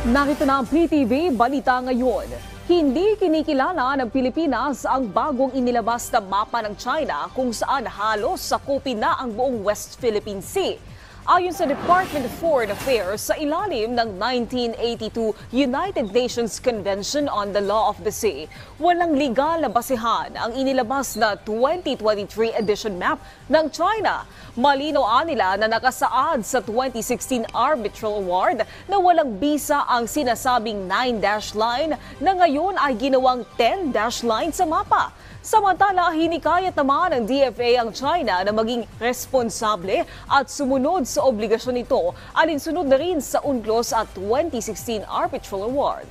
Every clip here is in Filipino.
Narito na ang PTV Balita ngayon. Hindi kinikilala ng Pilipinas ang bagong inilabas na mapa ng China kung saan halos sakupin na ang buong West Philippine Sea. Ayon sa Department of Foreign Affairs, sa ilalim ng 1982 United Nations Convention on the Law of the Sea, walang legal na basihan ang inilabas na 2023 edition map ng China. Malinaw nila na nakasaad sa 2016 Arbitral Award na walang bisa ang sinasabing 9-dash line na ngayon ay ginawang 10-dash line sa mapa. Samantala, hinikayat naman ng DFA ang China na maging responsable at sumunod sa obligasyon nito, alinsunod na rin sa UNCLOS at 2016 Arbitral Award.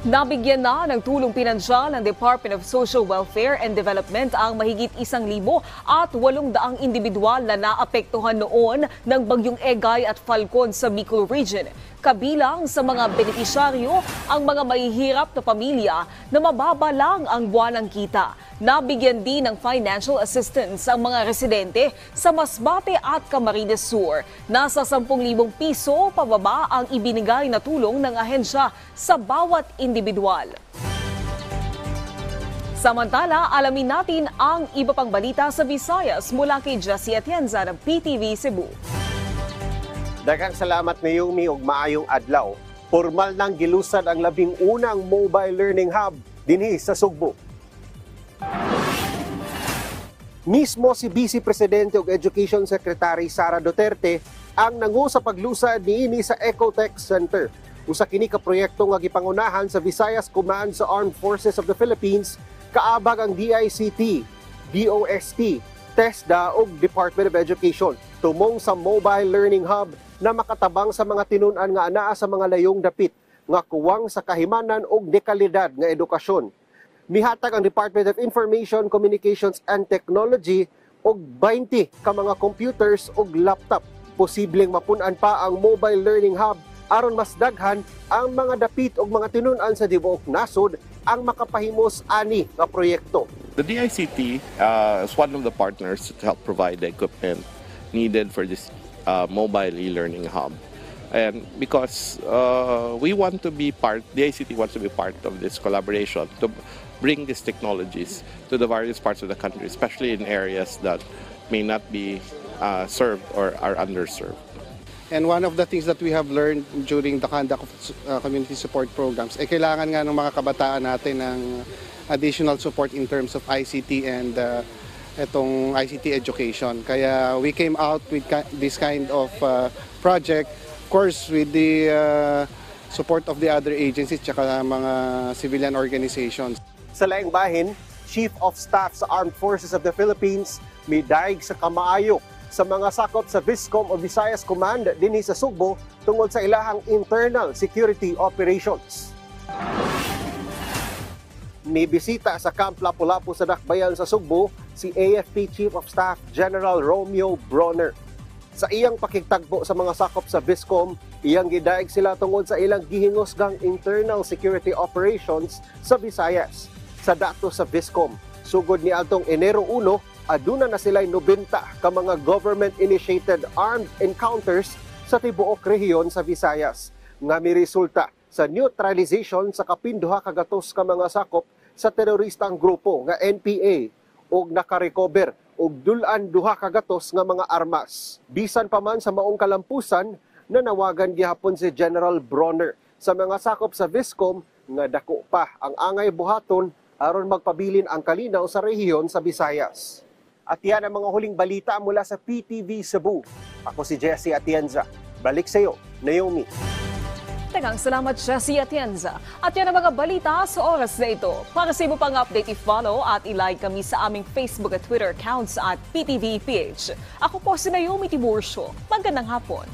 Nabigyan na ng tulong pinansyal ng Department of Social Welfare and Development ang mahigit 1,800 individual na naapektuhan noon ng bagyong Egay at Falcon sa Bicol Region. Kabilang sa mga benepisyaryo ang mga mahihirap na pamilya na mababa lang ang buwanang kita. Nabigyan din ng financial assistance ang mga residente sa Masbate at Camarines Sur. Nasa 10,000 piso pababa ang ibinigay na tulong ng ahensya sa bawat individual. Samantala, alamin natin ang iba pang balita sa Visayas mula kay Jessie Atienza ng PTV Cebu. Daghang salamat Naomi ug maayong adlaw. Formal nang gilusad ang 11 mobile learning hub dinhi sa Sugbo. Mismo si Vice Presidente ug Education Secretary Sara Duterte ang nangu sa paglusad niini sa Ecotech Center. Usa kini ka proyekto nga gipangunahan sa Visayas Command sa Armed Forces of the Philippines, kaabag ang DICT, DOST, TESDA ug Department of Education tumong sa mobile learning hub na makatabang sa mga tinun-an nga anaa sa mga layong dapit nga kuwang sa kahimanan ug dekalidad nga edukasyon. Mihatag ang Department of Information, Communications and Technology og 20 ka mga computers ug laptop. Posibleng mapun-an pa ang mobile learning hub aron mas daghan ang mga dapit ug mga tinun-an sa tibuok nasod ang makapahimos ani nga proyekto. The DICT is one of the partners to help provide the equipment needed for this mobile e-learning hub. And because we want to be part, DICT wants to be part of this collaboration to bring these technologies to the various parts of the country, especially in areas that may not be served or are underserved. And one of the things that we have learned during the conduct of community support programs, kailangan nga ng mga kabataan natin ng additional support in terms of ICT and itong ICT education. Kaya we came out with this kind of project, of course with the support of the other agencies tsaka mga civilian organizations. Sa laing bahin, Chief of Staff sa Armed Forces of the Philippines midaig sa kamaayo sa mga sakop sa Viscom o Visayas Command dinhi sa Sugbo tungod sa ilahang internal security operations. May bisita sa Camp Lapu-Lapu sa Dakbayan sa Sugbo si AFP Chief of Staff General Romeo Bronner. Sa iyang pakigtagbo sa mga sakop sa Viscom, iyang gidaig sila tungod sa ilang gihingosgang internal security operations sa Visayas. Sa datos sa Viscom, sugod ni atong Enero 1, aduna na sila'y 90 ka mga government-initiated armed encounters sa tibuok rehiyon sa Visayas nga miresulta sa neutralization sa kapinduha kagatos ka mga sakop sa teroristang grupo nga NPA ug nakarecover og dulan duha kagatos nga mga armas. Bisan pa man sa maong kalampusan, nanawagan gihapon si General Bronner sa mga sakop sa Viscom nga dako pa ang angay buhaton aron magpabilin ang kalinaw sa rehiyon sa Visayas. At yan ang mga huling balita mula sa PTV Cebu. Ako si Jessie Atienza. Balik sa iyo, Naomi. Tagang salamat, Jessie Atienza. At yan ang mga balita sa oras na ito. Para sa iba pang update, i-follow at i-like kami sa aming Facebook at Twitter accounts at PTVPH. Ako po si Naomi Tiburcio. Magandang hapon.